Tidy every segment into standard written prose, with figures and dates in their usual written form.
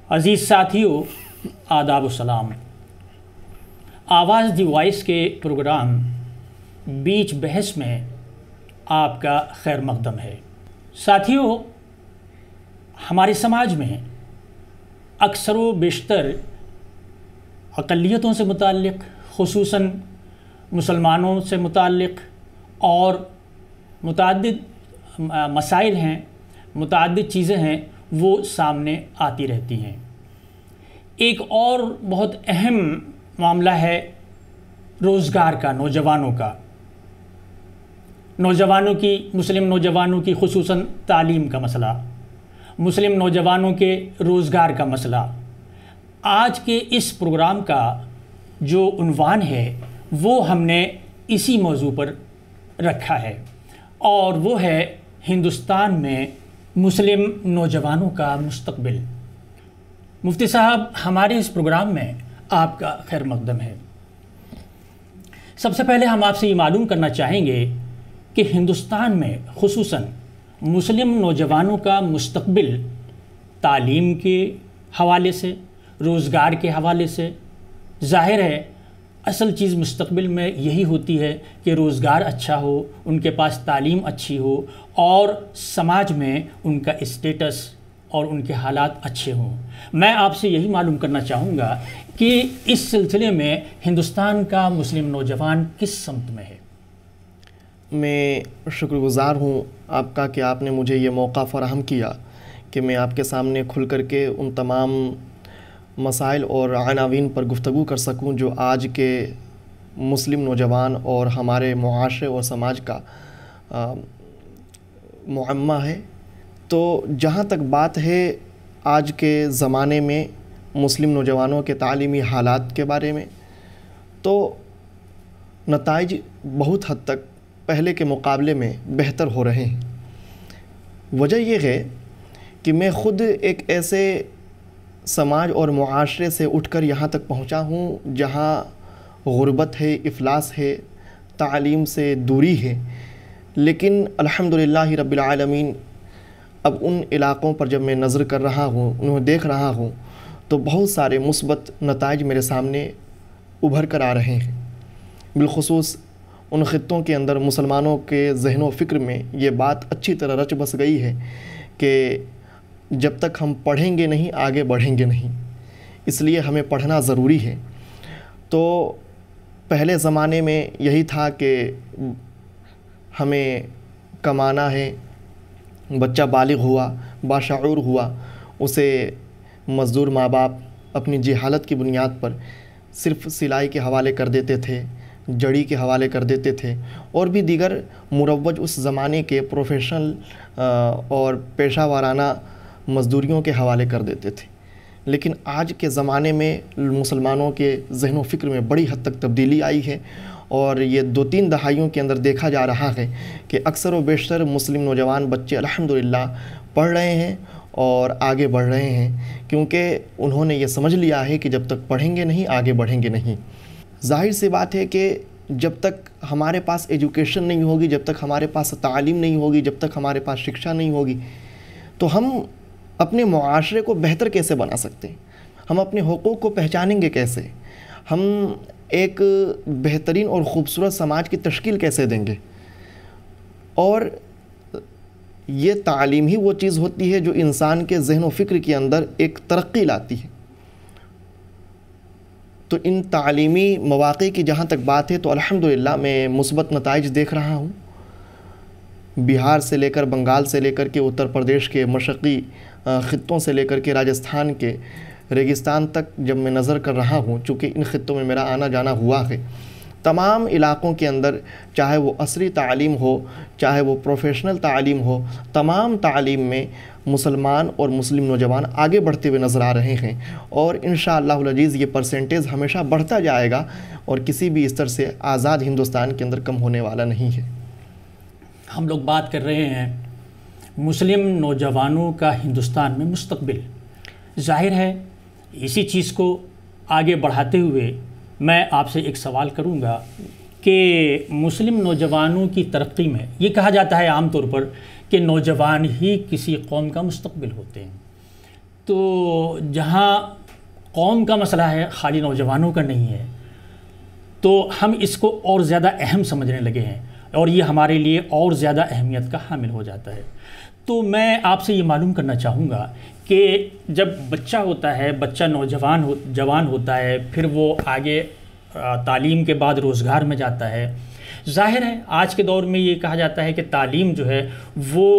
عزیز ساتھیوں، آداب و سلام۔ آواز دی وائس کے پروگرام بیچ بحث میں آپ کا خیر مقدم ہے۔ ساتھیوں، ہمارے سماج میں اکثر و بیشتر اقلیتوں سے متعلق، خصوصاً مسلمانوں سے متعلق اور متعدد مسائل ہیں، متعدد چیزیں ہیں، وہ سامنے آتی رہتی ہیں۔ ایک اور بہت اہم معاملہ ہے روزگار کا، مسلم نوجوانوں کی خصوصاً تعلیم کا مسئلہ، مسلم نوجوانوں کے روزگار کا مسئلہ۔ آج کے اس پروگرام کا جو عنوان ہے وہ ہم نے اسی موضوع پر رکھا ہے، اور وہ ہے ہندوستان میں مسلم نوجوانوں کا مستقبل۔ مفتی صاحب، ہمارے اس پروگرام میں آپ کا خیر مقدم ہے۔ سب سے پہلے ہم آپ سے یہ معلوم کرنا چاہیں گے کہ ہندوستان میں خصوصاً مسلم نوجوانوں کا مستقبل تعلیم کے حوالے سے، روزگار کے حوالے سے، ظاہر ہے اصل چیز مستقبل میں یہی ہوتی ہے کہ روزگار اچھا ہو، ان کے پاس تعلیم اچھی ہو اور سماج میں ان کا اسٹیٹس اور ان کے حالات اچھے ہوں۔ میں آپ سے یہی معلوم کرنا چاہوں گا کہ اس سلسلے میں ہندوستان کا مسلم نوجوان کس سمت میں ہے؟ میں شکر گزار ہوں آپ کا کہ آپ نے مجھے یہ موقع فراہم کیا کہ میں آپ کے سامنے کھل کر کے ان تمام مسائل اور عناوین پر گفتگو کر سکوں جو آج کے مسلم نوجوان اور ہمارے معاشرے اور سماج کا معمہ ہے۔ تو جہاں تک بات ہے آج کے زمانے میں مسلم نوجوانوں کے تعلیمی حالات کے بارے میں، تو نتائج بہت حد تک پہلے کے مقابلے میں بہتر ہو رہے ہیں۔ وجہ یہ ہے کہ میں خود ایک ایسے سماج اور معاشرے سے اٹھ کر یہاں تک پہنچا ہوں جہاں غربت ہے، افلاس ہے، تعلیم سے دوری ہے، لیکن الحمدللہ رب العالمین اب ان علاقوں پر جب میں نظر کر رہا ہوں، انہیں دیکھ رہا ہوں، تو بہت سارے مثبت نتائج میرے سامنے ابھر کر آ رہے ہیں۔ بالخصوص ان خطوں کے اندر مسلمانوں کے ذہن و فکر میں یہ بات اچھی طرح رچ بس گئی ہے کہ جب تک ہم پڑھیں گے نہیں آگے بڑھیں گے نہیں، اس لیے ہمیں پڑھنا ضروری ہے۔ تو پہلے زمانے میں یہی تھا کہ ہمیں کمانا ہے، بچہ بالغ ہوا، باشعور ہوا، اسے مزدور ماں باپ اپنی جہالت کی بنیاد پر صرف سلائی کے حوالے کر دیتے تھے، جڑی کے حوالے کر دیتے تھے، اور بھی دیگر مروج اس زمانے کے پروفیشنل اور پیشہ وارانہ مزدوریوں کے حوالے کر دیتے تھے۔ لیکن آج کے زمانے میں مسلمانوں کے ذہن و فکر میں بڑی حد تک تبدیلی آئی ہے، اور یہ 2-3 دہائیوں کے اندر دیکھا جا رہا ہے کہ اکثر و بیشتر مسلم نوجوان بچے الحمدللہ پڑھ رہے ہیں اور آگے بڑھ رہے ہیں، کیونکہ انہوں نے یہ سمجھ لیا ہے کہ جب تک پڑھیں گے نہیں آگے بڑھیں گے نہیں۔ ظاہر سی بات ہے کہ جب تک ہمارے پاس ایجوکیشن نہیں ہوگی، جب تک ہمارے پاس تعلیم نہیں ہوگی، جب تک ہمارے پاس شکشا نہیں ہوگی، تو ہم اپنے معاشرے کو بہتر کیسے بنا سکتے ہیں؟ ہم اپنے حقوق کو پہچانیں گے کیسے؟ ہم ایک بہترین اور خوبصورت سماج کی تشکیل کیسے دیں گے؟ اور یہ تعلیم ہی وہ چیز ہوتی ہے جو انسان کے ذہن و فکر کے اندر ایک ترقی لاتی ہے۔ تو ان تعلیمی مواقع کی جہاں تک بات ہے تو الحمدللہ میں مثبت نتائج دیکھ رہا ہوں۔ بہار سے لے کر، بنگال سے لے کر کے، اتر پردیش کے مشرقی خطوں سے لے کر کے راجستھان کے ریگستان تک جب میں نظر کر رہا ہوں، چونکہ ان خطوں میں میرا آنا جانا ہوا ہے، تمام علاقوں کے اندر چاہے وہ عصری تعلیم ہو، چاہے وہ پروفیشنل تعلیم ہو، تمام تعلیم میں مسلمان اور مسلم نوجوان آگے بڑھتے ہوئے نظر آ رہے ہیں، اور انشاءاللہ العزیز یہ پرسنٹیج ہمیشہ بڑھتا جائے گا اور کسی بھی استر سے آزاد ہندوستان کے اندر کم ہونے والا نہیں ہے۔ ہم لوگ بات کر رہے ہیں مسلم نوجوانوں کا ہندوستان میں مستقبل۔ ظاہر ہے اسی چیز کو آگے بڑھاتے ہوئے میں آپ سے ایک سوال کروں گا کہ مسلم نوجوانوں کی ترقی میں یہ کہا جاتا ہے عام طور پر کہ نوجوان ہی کسی قوم کا مستقبل ہوتے ہیں، تو جہاں قوم کا مسئلہ ہے خالی نوجوانوں کا نہیں ہے، تو ہم اس کو اور زیادہ اہم سمجھنے لگے ہیں اور یہ ہمارے لیے اور زیادہ اہمیت کا حامل ہو جاتا ہے۔ تو میں آپ سے یہ معلوم کرنا چاہوں گا کہ جب بچہ ہوتا ہے، بچہ جوان ہوتا ہے، پھر وہ آگے تعلیم کے بعد روزگار میں جاتا ہے، ظاہر ہے آج کے دور میں یہ کہا جاتا ہے کہ تعلیم جو ہے وہ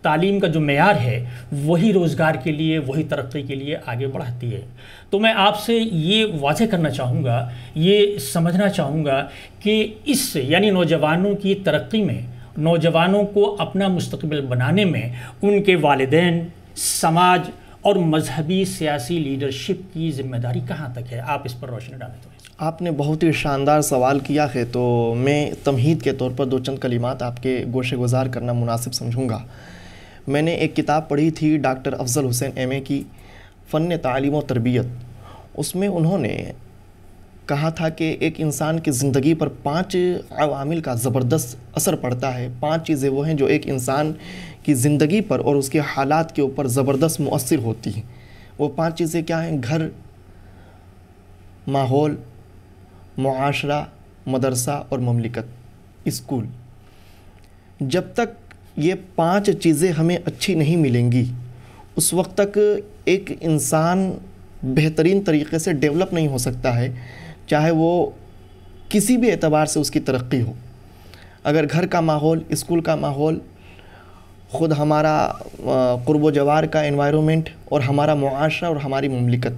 تعلیم کا جو معیار ہے وہی روزگار کے لیے، وہی ترقی کے لیے آگے بڑھاتی ہے۔ تو میں آپ سے یہ واضح کرنا چاہوں گا، یہ سمجھنا چاہوں گا کہ اس سے یعنی نوجوانوں کی ترقی میں، نوجوانوں کو اپنا مستقبل بنانے میں ان کے والدین، سماج اور مذہبی سیاسی لیڈرشپ کی ذمہ داری کہاں تک ہے؟ آپ اس پر روشنی ڈالیں تو۔ آپ نے بہت ہی شاندار سوال کیا ہے، تو میں تمہید کے طور پر دو چند کلمات آپ کے گوشے گزار کرنا مناسب سمجھوں گا۔ میں نے ایک کتاب پڑھی تھی ڈاکٹر افضل حسین ایم اے کی، فن تعلیم و تربیت۔ اس میں انہوں نے کہا تھا کہ ایک انسان کی زندگی پر 5 عوامل کا زبردست اثر پڑتا ہے۔ 5 چیزیں وہ ہیں جو ایک انسان کی زندگی پر اور اس کے حالات کے اوپر زبردست مؤثر ہوتی ہیں۔ وہ 5 چیزیں کیا ہیں؟ گھر، ماحول، معاشرہ، مدرسہ اور مملکت، اسکول۔ جب تک یہ 5 چیزیں ہمیں اچھی نہیں ملیں گی اس وقت تک ایک انسان بہترین طریقے سے ڈیولپ نہیں ہو سکتا ہے، چاہے وہ کسی بھی اعتبار سے اس کی ترقی ہو۔ اگر گھر کا ماحول، اسکول کا ماحول، خود ہمارا قرب و جوار کا انوائرمنٹ اور ہمارا معاشرہ اور ہماری مملکت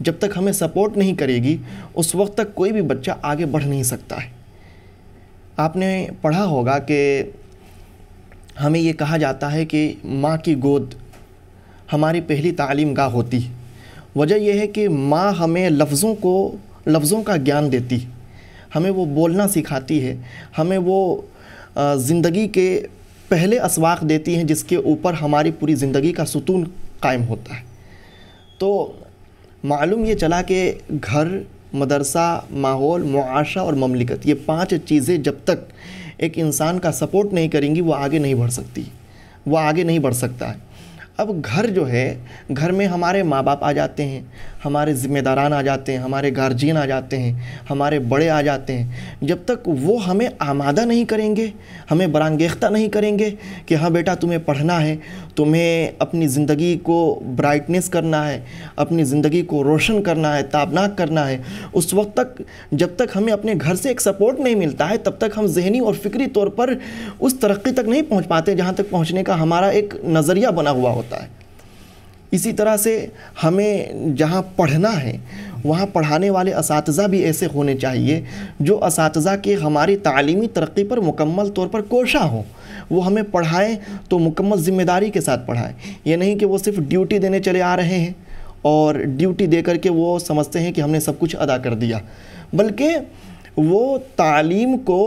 جب تک ہمیں سپورٹ نہیں کرے گی اس وقت تک کوئی بھی بچہ آگے بڑھ نہیں سکتا ہے۔ آپ نے پڑھا ہوگا کہ ہمیں یہ کہا جاتا ہے کہ ماں کی گود ہماری پہلی تعلیم گاہ ہوتی ہے۔ وجہ یہ ہے کہ ماں ہمیں لفظوں کا گیان دیتی ہے، ہمیں وہ بولنا سکھاتی ہے، ہمیں وہ زندگی کے پہلے اسواق دیتی ہیں جس کے اوپر ہماری پوری زندگی کا ستون قائم ہوتا ہے۔ تو معلوم یہ چلا کہ گھر، مدرسہ، ماحول، معاشرہ اور مملکت، یہ 5 چیزیں جب تک ایک انسان کا سپورٹ نہیں کریں گی وہ آگے نہیں بڑھ سکتی، وہ آگے نہیں بڑھ سکتا ہے۔ اب گھر جو ہے، گھر میں ہمارے ماں باپ آ جاتے ہیں، ہمارے ذمہ داران آ جاتے ہیں، ہمارے گارجین آ جاتے ہیں، ہمارے بڑے آ جاتے ہیں۔ جب تک وہ ہمیں آمادہ نہیں کریں گے، ہمیں برانگیختہ نہیں کریں گے کہ ہاں بیٹا تمہیں پڑھنا ہے، تمہیں اپنی زندگی کو برائٹنیس کرنا ہے، اپنی زندگی کو روشن کرنا ہے، تابناک کرنا ہے، اس وقت تک جب تک ہمیں اپنے گھر سے ایک سپورٹ نہیں ملتا ہے تب تک ہم ذہنی اور فکری طور پر اس ترقی تک نہیں پہنچ پاتے جہاں تک پہنچنے کا ہمارا ایک نظریہ بنا ہوا ہوتا ہے۔ اسی طرح سے ہمیں جہاں پڑھنا ہے وہاں پڑھانے والے اساتذہ بھی ایسے ہونے چاہیے جو اساتذہ کے ہماری تعلیمی ترقی پر مکمل طور پر کوشاں ہوں، وہ ہمیں پڑھائیں تو مکمل ذمہ داری کے ساتھ پڑھائیں۔ یہ نہیں کہ وہ صرف ڈیوٹی دینے چلے آ رہے ہیں اور ڈیوٹی دے کر کے وہ سمجھتے ہیں کہ ہم نے سب کچھ ادا کر دیا، بلکہ وہ تعلیم کو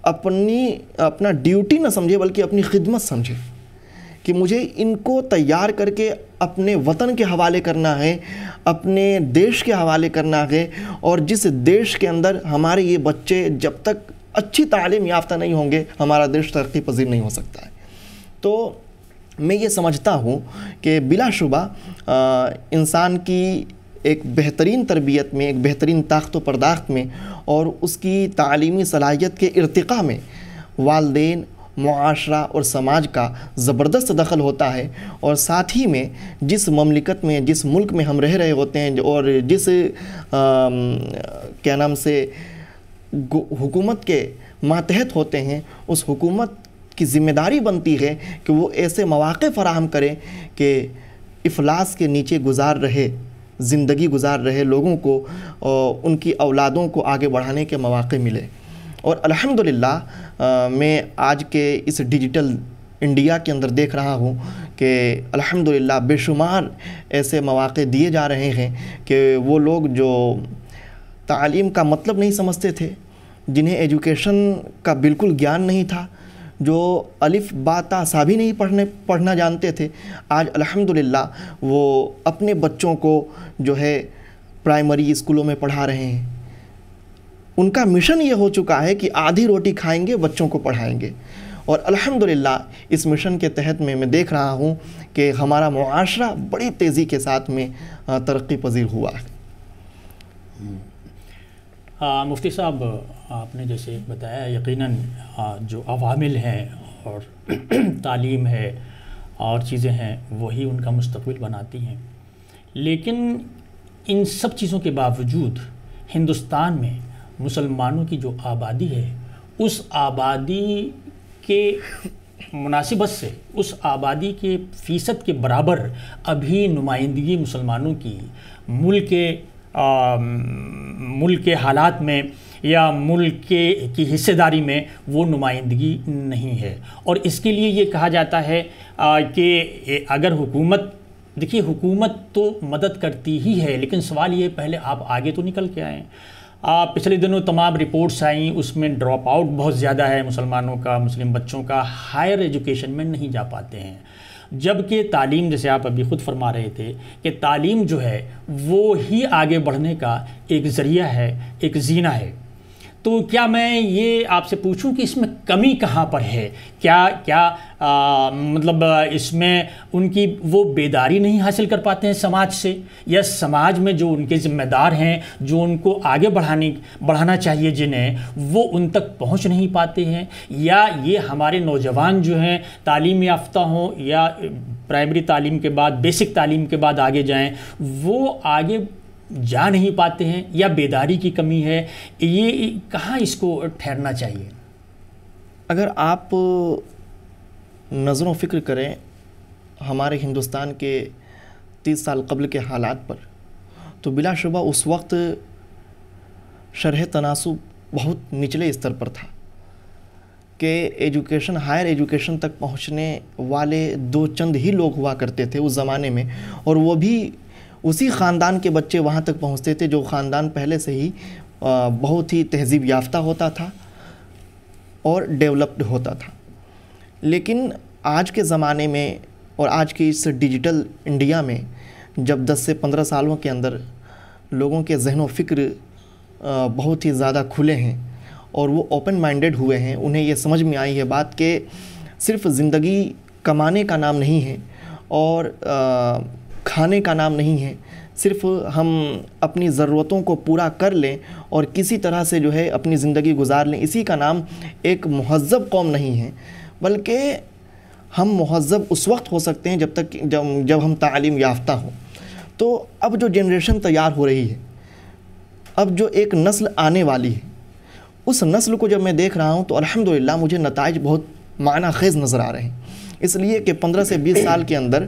اپنا ڈیوٹی نہ سمجھے بلکہ اپنی خدمت سمجھے کہ مجھے ان کو تیار کر کے اپنے وطن کے حوالے کرنا ہے، اپنے دیش کے حوالے کرنا ہے، اور جس دیش کے اندر ہمارے یہ بچے جب تک اچھی تعلیم یافتہ نہیں ہوں گے ہمارا دیش ترقی پذیر نہیں ہو سکتا ہے۔ تو میں یہ سمجھتا ہوں کہ بلا شبہ انسان کی ایک بہترین تربیت میں، ایک بہترین طاقت و پرداخت میں اور اس کی تعلیمی صلاحیت کے ارتقاء میں والدین، معاشرہ اور سماج کا زبردست دخل ہوتا ہے، اور ساتھ ہی میں جس مملکت میں، جس ملک میں ہم رہ رہے ہوتے ہیں اور جس حکومت کے ماتحت ہوتے ہیں، اس حکومت کی ذمہ داری بنتی ہے کہ وہ ایسے مواقع فراہم کرے کہ افلاس کے نیچے زندگی گزار رہے لوگوں کو ان کی اولادوں کو آگے بڑھانے کے مواقع ملے۔ اور الحمدللہ میں آج کے اس ڈیجیٹل انڈیا کے اندر دیکھ رہا ہوں کہ الحمدللہ بے شمار ایسے مواقع دیے جا رہے ہیں کہ وہ لوگ جو تعلیم کا مطلب نہیں سمجھتے تھے، جنہیں ایجوکیشن کا بالکل گیان نہیں تھا، جو الف با تا سا بھی نہیں پڑھنا جانتے تھے، آج الحمدللہ وہ اپنے بچوں کو جو ہے پرائمری اسکولوں میں پڑھا رہے ہیں۔ ان کا مشن یہ ہو چکا ہے کہ آدھی روٹی کھائیں گے، بچوں کو پڑھائیں گے، اور الحمدللہ اس مشن کے تحت میں دیکھ رہا ہوں کہ ہمارا معاشرہ بڑی تیزی کے ساتھ میں ترقی پذیر ہوا ہے۔ مفتی صاحب، آپ نے جیسے بتایا یقیناً جو عوامل ہیں اور تعلیم ہے اور چیزیں ہیں وہی ان کا مستقبل بناتی ہیں، لیکن ان سب چیزوں کے باوجود ہندوستان میں مسلمانوں کی جو آبادی ہے اس آبادی کے مناسبت سے، اس آبادی کے فیصد کے برابر ابھی نمائندگی مسلمانوں کی ملک کے حالات میں یا ملک کی حصہ داری میں وہ نمائندگی نہیں ہے۔ اور اس کے لیے یہ کہا جاتا ہے کہ اگر دیکھیے حکومت تو مدد کرتی ہی ہے، لیکن سوال یہ پہلے آپ آگے تو نکل کے آئیں۔ پچھلے دنوں تمام رپورٹس آئیں، اس میں ڈراپ آؤٹ بہت زیادہ ہے مسلمانوں کا، مسلم بچوں کا ہائر ایجوکیشن میں نہیں جا پاتے ہیں، جبکہ تعلیم، جیسے آپ ابھی خود فرما رہے تھے کہ تعلیم جو ہے وہ ہی آگے بڑھنے کا ایک ذریعہ ہے، ایک زینہ ہے۔ تو کیا میں یہ آپ سے پوچھوں کہ اس میں کمی کہاں پر ہے؟ کیا مطلب اس میں ان کی وہ بیداری نہیں حاصل کر پاتے ہیں سماج سے، یا سماج میں جو ان کے ذمہ دار ہیں، جو ان کو آگے بڑھانا چاہیے جنہیں، وہ ان تک پہنچ نہیں پاتے ہیں، یا یہ ہمارے نوجوان جو ہیں تعلیم یافتہ ہوں یا پرائمری تعلیم کے بعد بیسک تعلیم کے بعد آگے جائیں، وہ آگے جا نہیں پاتے ہیں، یا بیداری کی کمی ہے؟ یہ کہاں اس کو ٹھہرنا چاہیے؟ اگر آپ نظر و فکر کریں ہمارے ہندوستان کے 30 سال قبل کے حالات پر، تو بلا شبہ اس وقت شرح تناسب بہت نچلے استر پر تھا کہ ہائر ایجوکیشن تک پہنچنے والے 2 چند ہی لوگ ہوا کرتے تھے اس زمانے میں، اور وہ بھی اسی خاندان کے بچے وہاں تک پہنچتے تھے جو خاندان پہلے سے ہی بہت ہی تہذیب یافتہ ہوتا تھا اور ڈیولپڈ ہوتا تھا۔ لیکن آج کے زمانے میں اور آج کی اس ڈیجیٹل انڈیا میں جب 10 سے 15 سالوں کے اندر لوگوں کے ذہن و فکر بہت ہی زیادہ کھلے ہیں اور وہ اوپن مائنڈڈ ہوئے ہیں، انہیں یہ سمجھ میں آئی ہے بات کہ صرف زندگی کمانے کا نام نہیں ہے اور کھانے کا نام نہیں ہے، صرف ہم اپنی ضرورتوں کو پورا کر لیں اور کسی طرح سے جو ہے اپنی زندگی گزار لیں، اسی کا نام ایک مہذب قوم نہیں ہے، بلکہ ہم مہذب اس وقت ہو سکتے ہیں جب ہم تعلیم یافتہ ہوں۔ تو اب جو جنریشن تیار ہو رہی ہے، اب جو ایک نسل آنے والی ہے، اس نسل کو جب میں دیکھ رہا ہوں تو الحمدللہ مجھے نتائج بہت معنی خیز نظر آ رہے ہیں، اس لیے کہ 15 سے 20 سال کے اندر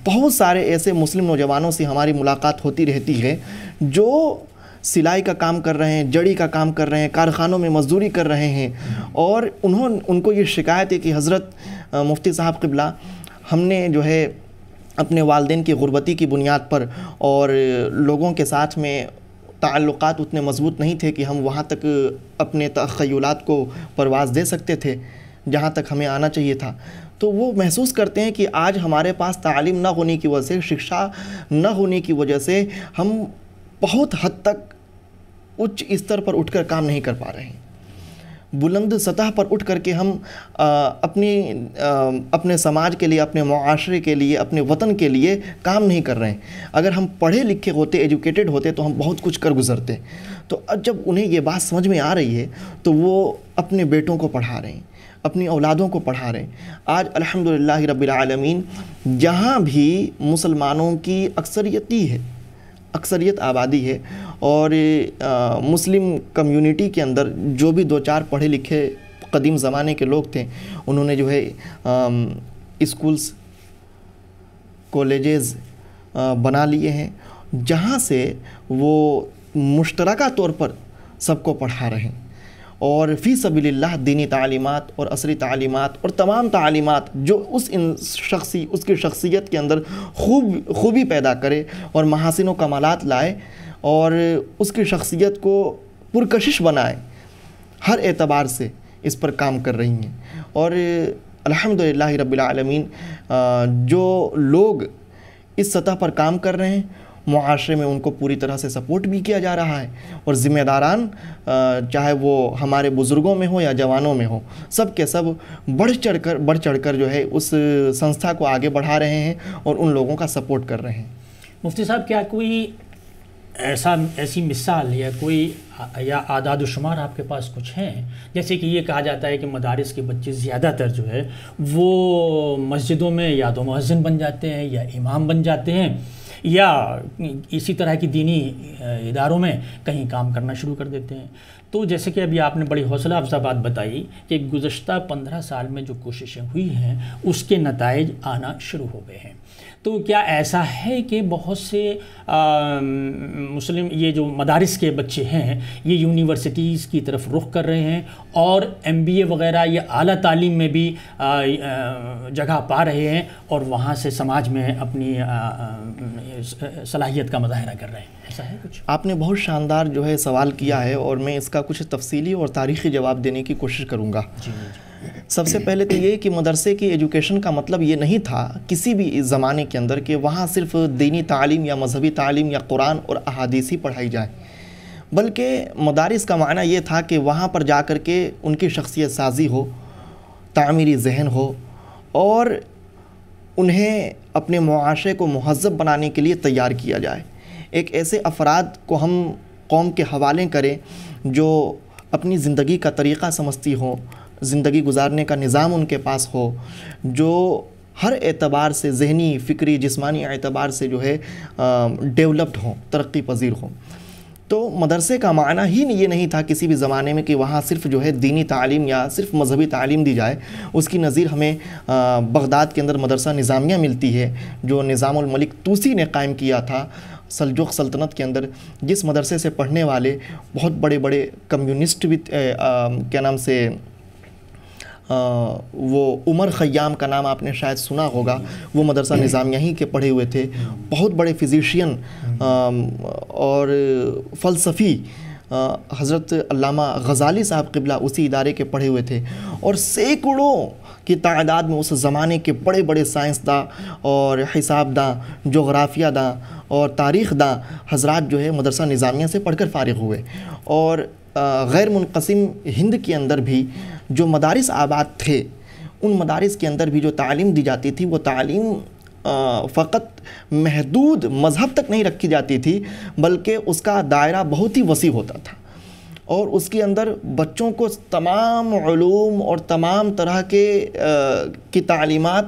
بہت سارے ایسے مسلم نوجوانوں سے ہماری ملاقات ہوتی رہتی ہے جو سلائی کا کام کر رہے ہیں، جڑی کا کام کر رہے ہیں، کارخانوں میں مزدوری کر رہے ہیں، اور ان کو یہ شکایت ہے کہ حضرت مفتی صاحب قبلہ، ہم نے جو ہے اپنے والدین کی غربتی کی بنیاد پر اور لوگوں کے ساتھ میں تعلقات اتنے مضبوط نہیں تھے کہ ہم وہاں تک اپنے تخیلات کو پرواز دے سکتے تھے جہاں تک ہمیں آنا چاہیے تھا۔ تو وہ محسوس کرتے ہیں کہ آج ہمارے پاس تعلیم نہ ہونے کی وجہ سے، شکشا نہ ہونے کی وجہ سے ہم بہت حد تک اچ استر پر اٹھ کر کام نہیں کر پا رہے ہیں، بلند سطح پر اٹھ کر کے ہم اپنے سماج کے لیے، اپنے معاشرے کے لیے، اپنے وطن کے لیے کام نہیں کر رہے ہیں۔ اگر ہم پڑھے لکھے ہوتے، ایجوکیٹڈ ہوتے تو ہم بہت کچھ کر گزرتے۔ تو جب انہیں یہ بات سمجھ میں آ رہی ہے تو وہ اپنے بیٹوں کو پڑھا رہے ہیں، اپنی اولادوں کو پڑھا رہے ہیں۔ آج الحمدللہ رب العالمین جہاں بھی مسلمانوں کی اکثریت آبادی ہے، اور مسلم کمیونٹی کے اندر جو بھی 2-4 پڑھے لکھے قدیم زمانے کے لوگ تھے، انہوں نے جو ہے اسکولز، کالجز بنا لیے ہیں جہاں سے وہ مشترکہ طور پر سب کو پڑھا رہے ہیں، اور فی سبیل اللہ دینی تعلیمات اور عصری تعلیمات اور تمام تعلیمات جو اس کی شخصیت کے اندر خوبی پیدا کرے اور محاسن و کمالات لائے اور اس کی شخصیت کو پرکشش بنائے، ہر اعتبار سے اس پر کام کر رہی ہیں۔ اور الحمدللہ رب العالمین جو لوگ اس سطح پر کام کر رہے ہیں معاشرے میں ان کو پوری طرح سے سپورٹ بھی کیا جا رہا ہے، اور ذمہ داران چاہے وہ ہمارے بزرگوں میں ہو یا جوانوں میں ہو، سب کے سب بڑھ چڑھ کر جو ہے اس سنستھا کو آگے بڑھا رہے ہیں اور ان لوگوں کا سپورٹ کر رہے ہیں۔ مفتی صاحب، کیا کوئی ایسی مثال یا اعداد و شمار آپ کے پاس کچھ ہیں؟ جیسے کہ یہ کہا جاتا ہے کہ مدارس کے بچے زیادہ تر جو ہے وہ مسجدوں میں یا تو مؤذن بن جاتے ہیں یا امام بن جاتے ہیں، یا اسی طرح کی دینی اداروں میں کہیں کام کرنا شروع کر دیتے ہیں۔ تو جیسے کہ ابھی آپ نے بڑی حوصلہ افزا بات بتائی کہ گزشتہ 15 سال میں جو کوششیں ہوئی ہیں اس کے نتائج آنا شروع ہو گئے ہیں، تو کیا ایسا ہے کہ بہت سے مسلم یہ جو مدارس کے بچے ہیں یہ یونیورسٹیز کی طرف رخ کر رہے ہیں اور MBA وغیرہ یا اعلیٰ تعلیم میں بھی جگہ پا رہے ہیں اور وہاں سے سماج میں اپنی صلاحیت کا مظاہرہ کر رہے ہیں؟ ایسا ہے کچھ؟ آپ نے بہت شاندار جو ہے سوال کیا ہے، اور میں اس کا کچھ تفصیلی اور تاریخی جواب دینے کی کوشش کروں گا۔ سب سے پہلے تو یہ کہ مدرسے کی ایجوکیشن کا مطلب یہ نہیں تھا کسی بھی زمانے کے اندر کہ وہاں صرف دینی تعلیم یا مذہبی تعلیم یا قرآن اور احادیث ہی پڑھائی جائے، بلکہ مدارس کا معنی یہ تھا کہ وہاں پر جا کر کے ان کی شخصیت سازی ہو، تعمیری ذہن ہو، اور انہیں اپنے معاشرے کو مہذب بنانے کے لیے تیار کیا جائے۔ ایک ایسے افراد کو ہم قوم کے حوالے کریں جو اپنی زندگی کا طریقہ سمجھتی ہوں، زندگی گزارنے کا نظام ان کے پاس ہو، جو ہر اعتبار سے ذہنی، فکری، جسمانی اعتبار سے جو ہے ڈیولپڈ ہوں، ترقی پذیر ہوں۔ تو مدرسے کا معنی ہی یہ نہیں تھا کسی بھی زمانے میں کہ وہاں صرف جو ہے دینی تعلیم یا صرف مذہبی تعلیم دی جائے۔ اس کی نظیر ہمیں بغداد کے اندر مدرسہ نظامیہ ملتی ہے جو نظام الملک طوسی نے قائم کیا تھا سلجوق سلطنت کے اندر، جس مدرسے سے پڑھنے والے بہت بڑے بڑے کمیونسٹ بھی کیا نام سے وہ عمر خیام کا نام آپ نے شاید سنا ہوگا، وہ مدرسہ نظامیہ ہی کے پڑھے ہوئے تھے۔ بہت بڑے فزیشین اور فلسفی حضرت علامہ غزالی صاحب قبلہ اسی ادارے کے پڑھے ہوئے تھے، اور سینکڑوں کی تعداد میں اس زمانے کے بڑے بڑے سائنسداں اور حساب داں، جغرافیہ داں اور تاریخ داں حضرات جو ہے مدرسہ نظامیہ سے پڑھ کر فارغ ہوئے۔ اور غیر منقسم ہند کے اندر بھی جو مدارس آباد تھے، ان مدارس کے اندر بھی جو تعلیم دی جاتی تھی وہ تعلیم فقط محدود مذہب تک نہیں رکھی جاتی تھی، بلکہ اس کا دائرہ بہت ہی وسیع ہوتا تھا، اور اس کے اندر بچوں کو تمام علوم اور تمام طرح کی تعلیمات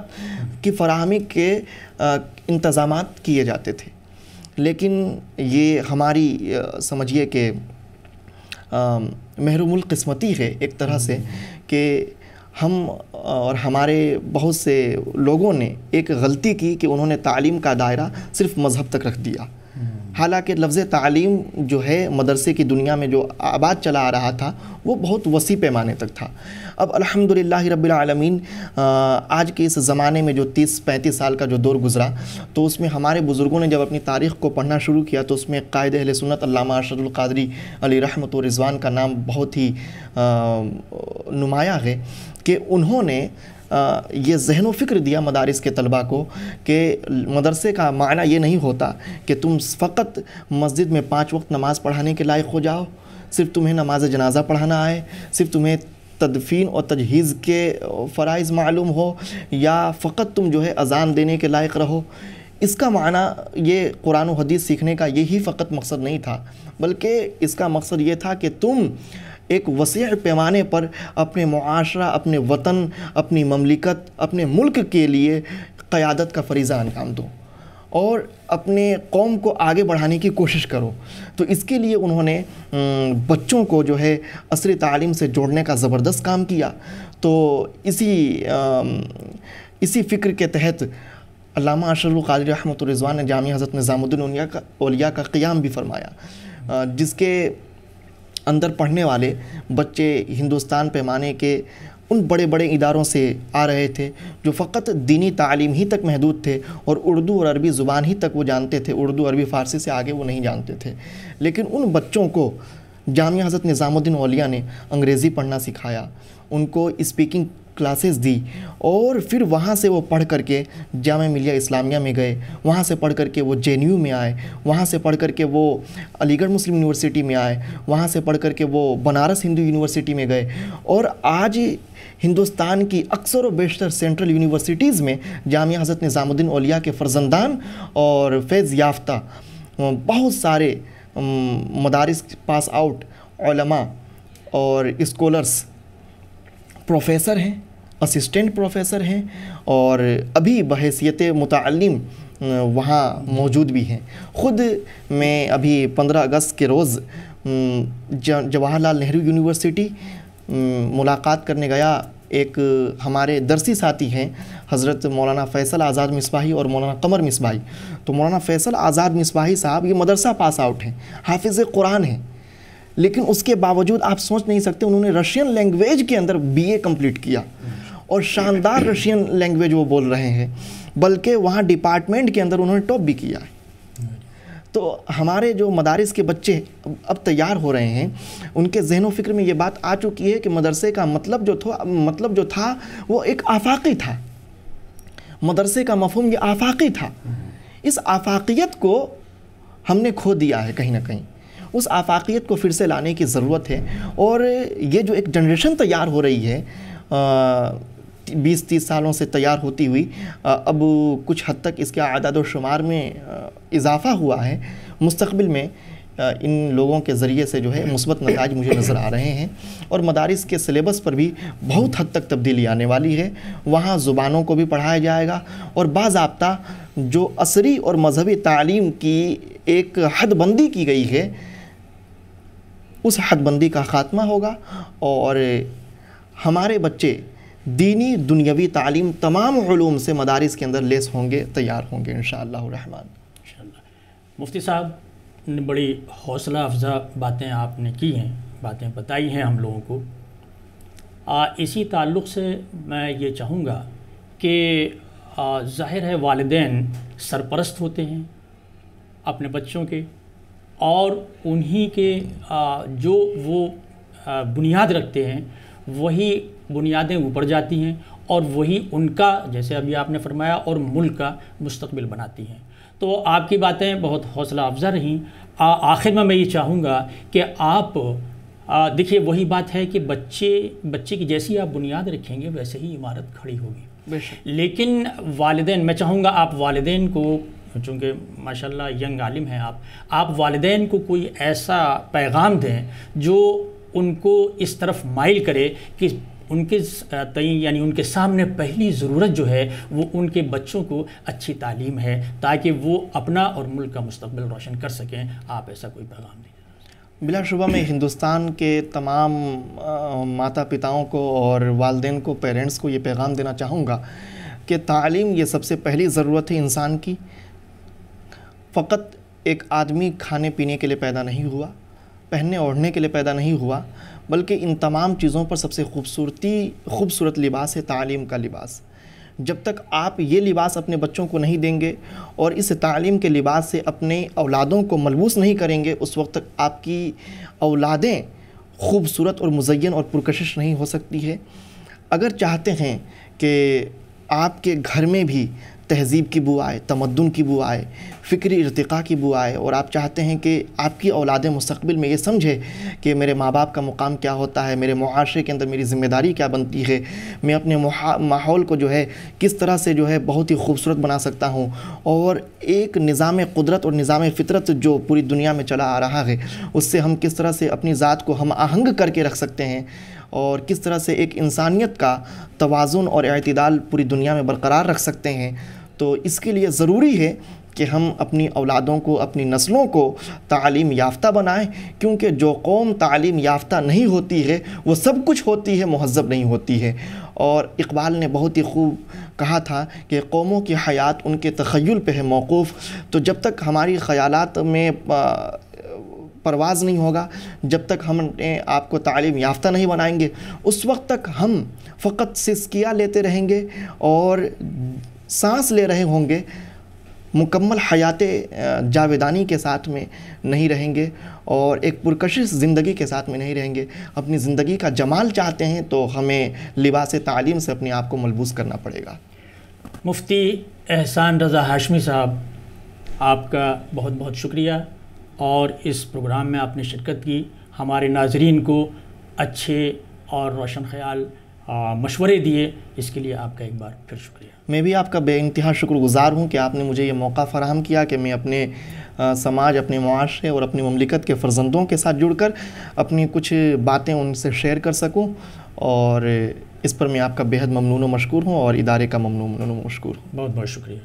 کی فراہمی کے انتظامات کیے جاتے تھے۔ لیکن یہ ہماری سمجھیے کہ محروم القسمتی ہے ایک طرح سے کہ ہم اور ہمارے بہت سے لوگوں نے ایک غلطی کی کہ انہوں نے تعلیم کا دائرہ صرف مذہب تک رکھ دیا، حالانکہ لفظ تعلیم جو ہے مدرسے کی دنیا میں جو آباد چلا آ رہا تھا وہ بہت وسیع پیمانے تک تھا۔ اب الحمدللہ رب العالمین آج کے اس زمانے میں جو 30-35 سال کا جو دور گزرا، تو اس میں ہمارے بزرگوں نے جب اپنی تاریخ کو پڑھنا شروع کیا تو اس میں قائد اہل سنت علامہ ارشد القادری علیہ رحمت و رضوان کا نام بہت ہی نمایاں ہے کہ انہوں نے یہ ذہن و فکر دیا مدارس کے طلباء کو کہ مدرسے کا معنی یہ نہیں ہوتا کہ تم فقط مسجد میں 5 وقت نماز پڑھانے کے لائق ہو جاؤ، صرف تمہیں نماز جنازہ پڑھانا آئے، صرف تمہیں تدفین اور تجہیز کے فرائض معلوم ہو، یا فقط تم جو ہے اذان دینے کے لائق رہو۔ اس کا معنی یہ قرآن و حدیث سیکھنے کا یہی فقط مقصد نہیں تھا، بلکہ اس کا مقصد یہ تھا کہ تم ایک وسیع پیمانے پر اپنے معاشرہ، اپنے وطن، اپنی مملکت، اپنے ملک کے لیے قیادت کا فریضہ انجام دو اور اپنے قوم کو آگے بڑھانے کی کوشش کرو۔ تو اس کے لیے انہوں نے بچوں کو جو ہے عصری تعلیم سے جوڑنے کا زبردست کام کیا۔ تو اسی فکر کے تحت علامہ ارشد القادری رحمۃ الرضوان نے جامعہ حضرت نظام الدین اولیاء کا قیام بھی فرمایا، جس کے اندر پڑھنے والے بچے ہندوستان پیمانے کے ان بڑے بڑے اداروں سے آ رہے تھے جو فقط دینی تعلیم ہی تک محدود تھے اور اردو اور عربی زبان ہی تک وہ جانتے تھے، اردو عربی فارسی سے آگے وہ نہیں جانتے تھے۔ لیکن ان بچوں کو جامعہ حضرت نظام الدین اولیاء نے انگریزی پڑھنا سکھایا، ان کو اسپیکنگ کلاسز دی اور پھر وہاں سے وہ پڑھ کر کے جامعہ ملیہ اسلامیہ میں گئے، وہاں سے پڑھ کر کے وہ JNU میں آئے، وہاں سے پڑھ کر کے وہ علی گڑھ مسلم یونیورسٹی میں آئے، وہاں سے پڑھ کر کے وہ بنارس ہندو یونیورسٹی میں گئے، اور آج ہندوستان کی اکثر و بیشتر سینٹرل یونیورسٹیز میں جامعہ حضرت نظام الدین اولیاء کے فرزندان اور فیض یافتہ بہت سارے مدارس پاس آؤٹ علماء اور اسکولرز پروفیسر ہیں، اسسٹنٹ پروفیسر ہیں، اور ابھی بحیثیت متعلم وہاں موجود بھی ہیں۔ خود میں ابھی 15 اگست کے روز جواہر لال نہرو یونیورسٹی ملاقات کرنے گیا۔ ایک ہمارے درسی ساتھی ہیں حضرت مولانا فیصل آزاد مصباحی اور مولانا قمر مصباحی۔ تو مولانا فیصل آزاد مصباحی صاحب یہ مدرسہ پاس آؤٹ ہیں، حافظ قرآن ہیں، لیکن اس کے باوجود آپ سوچ نہیں سکتے انہوں نے رشین لینگویج کے اندر BA کمپلیٹ کیا، اور شاندار رشین لینگویج وہ بول رہے ہیں، بلکہ وہاں ڈپارٹمنٹ کے اندر انہوں نے ٹاپ بھی کیا ہے۔ تو ہمارے جو مدارس کے بچے اب تیار ہو رہے ہیں، ان کے ذہن و فکر میں یہ بات آ چکی ہے کہ مدرسے کا مطلب جو تھا وہ ایک آفاقی تھا، مدرسے کا مفہوم یہ آفاقی تھا۔ اس آفاقیت کو ہم نے کھو دیا ہے کہیں نہ کہیں، اس آفاقیت کو پھر سے لانے کی ضرورت ہے، اور یہ جو ایک جنریشن تیار ہو رہی ہے 20-30 سالوں سے تیار ہوتی ہوئی، اب کچھ حد تک اس کے اعداد و شمار میں اضافہ ہوا ہے۔ مستقبل میں ان لوگوں کے ذریعے سے جو ہے مثبت نتائج مجھے نظر آ رہے ہیں، اور مدارس کے سلیبس پر بھی بہت حد تک تبدیلی آنے والی ہے۔ وہاں زبانوں کو بھی پڑھایا جائے گا، اور باضابطہ جو عصری اور مذہبی تعلیم کی ایک حد بندی کی گئی ہے، اس حد بندی کا خاتمہ ہوگا، اور ہمارے بچے دینی دنیاوی تعلیم تمام علوم سے مدارس کے اندر لیس ہوں گے، تیار ہوں گے انشاءاللہ الرحمن۔ مفتی صاحب نے بڑی حوصلہ افزا باتیں آپ نے کی ہیں، باتیں بتائی ہیں ہم لوگوں کو۔ اسی تعلق سے میں یہ چاہوں گا کہ ظاہر ہے والدین سرپرست ہوتے ہیں اپنے بچوں کے، اور انہی کے جو وہ بنیاد رکھتے ہیں وہی بنیادیں اوپر جاتی ہیں، اور وہی ان کا، جیسے ابھی آپ نے فرمایا، اور ملک کا مستقبل بناتی ہیں۔ تو آپ کی باتیں بہت حوصلہ افزا رہیں۔ آخر میں یہ چاہوں گا کہ آپ دیکھیے، وہی بات ہے کہ بچے کی جیسی آپ بنیاد رکھیں گے ویسے ہی عمارت کھڑی ہوگی۔ لیکن والدین، میں چاہوں گا آپ والدین کو، چونکہ ماشاءاللہ ینگ عالم ہیں آپ والدین کو کوئی ایسا پیغام دیں جو ان کو اس طرف مائل کرے کہ ان کے تئیں، یعنی ان کے سامنے پہلی ضرورت جو ہے وہ ان کے بچوں کو اچھی تعلیم ہے، تاکہ وہ اپنا اور ملک کا مستقبل روشن کر سکیں۔ آپ ایسا کوئی پیغام دیں؟ بلا شبہ میں ہندوستان کے تمام ماتا پتاؤں کو اور والدین کو، پیرنٹس کو یہ پیغام دینا چاہوں گا کہ تعلیم یہ سب سے پہلی ضرورت ہے انسان کی۔ فقط ایک آدمی کھانے پینے کے لیے پیدا نہیں ہوا، پہننے اوڑھنے کے لیے پیدا نہیں ہوا، بلکہ ان تمام چیزوں پر سب سے خوبصورت لباس ہے تعلیم کا لباس۔ جب تک آپ یہ لباس اپنے بچوں کو نہیں دیں گے اور اس تعلیم کے لباس سے اپنے اولادوں کو ملبوس نہیں کریں گے، اس وقت تک آپ کی اولادیں خوبصورت اور مزین اور پرکشش نہیں ہو سکتی ہے۔ اگر چاہتے ہیں کہ آپ کے گھر میں بھی تہذیب کی بو آئے، تمدن کی بو آئے، فکری ارتقاء کی بو آئے، اور آپ چاہتے ہیں کہ آپ کی اولادیں مستقبل میں یہ سمجھے کہ میرے ماں باپ کا مقام کیا ہوتا ہے، میرے معاشرے کے اندر میری ذمہ داری کیا بنتی ہے، میں اپنے ماحول کو جو ہے کس طرح سے جو ہے بہت ہی خوبصورت بنا سکتا ہوں، اور ایک نظام قدرت اور نظام فطرت جو پوری دنیا میں چلا آ رہا ہے اس سے ہم کس طرح سے اپنی ذات کو ہم آہنگ کر کے رکھ سکتے ہیں، اور کس طرح سے ایک انسانیت کا توازن اور اعتدال پوری دنیا میں برقرار رکھ سکتے ہیں۔ تو اس کے لیے ضروری ہے کہ ہم اپنی اولادوں کو، اپنی نسلوں کو تعلیم یافتہ بنائیں، کیونکہ جو قوم تعلیم یافتہ نہیں ہوتی ہے وہ سب کچھ ہوتی ہے، مہذب نہیں ہوتی ہے۔ اور اقبال نے بہت ہی خوب کہا تھا کہ قوموں کی حیات ان کے تخیل پہ ہے موقوف۔ تو جب تک ہماری خیالات میں پرواز نہیں ہوگا، جب تک ہم آپ کو تعلیم یافتہ نہیں بنائیں گے، اس وقت تک ہم فقط سسکیاں لیتے رہیں گے اور سانس لے رہے ہوں گے، مکمل حیات جاویدانی کے ساتھ میں نہیں رہیں گے اور ایک پرکشش زندگی کے ساتھ میں نہیں رہیں گے، اپنی زندگی کا جمال چاہتے ہیں تو ہمیں لباس تعلیم سے اپنے آپ کو ملبوس کرنا پڑے گا۔ مفتی احسان رضا ہاشمی صاحب، آپ کا بہت بہت شکریہ، اور اس پروگرام میں آپ نے شرکت کی، ہمارے ناظرین کو اچھے اور روشن خیال مشورے دیے، اس کے لیے آپ کا ایک بار پھر شکریہ۔ میں بھی آپ کا بے انتہا شکر گزار ہوں کہ آپ نے مجھے یہ موقع فراہم کیا کہ میں اپنے سماج، اپنے معاشرے اور اپنی مملکت کے فرزندوں کے ساتھ جڑ کر اپنی کچھ باتیں ان سے شیئر کر سکوں، اور اس پر میں آپ کا بے حد ممنون و مشکور ہوں اور ادارے کا ممنون و مشکور ہوں۔ بہت بہت شکریہ۔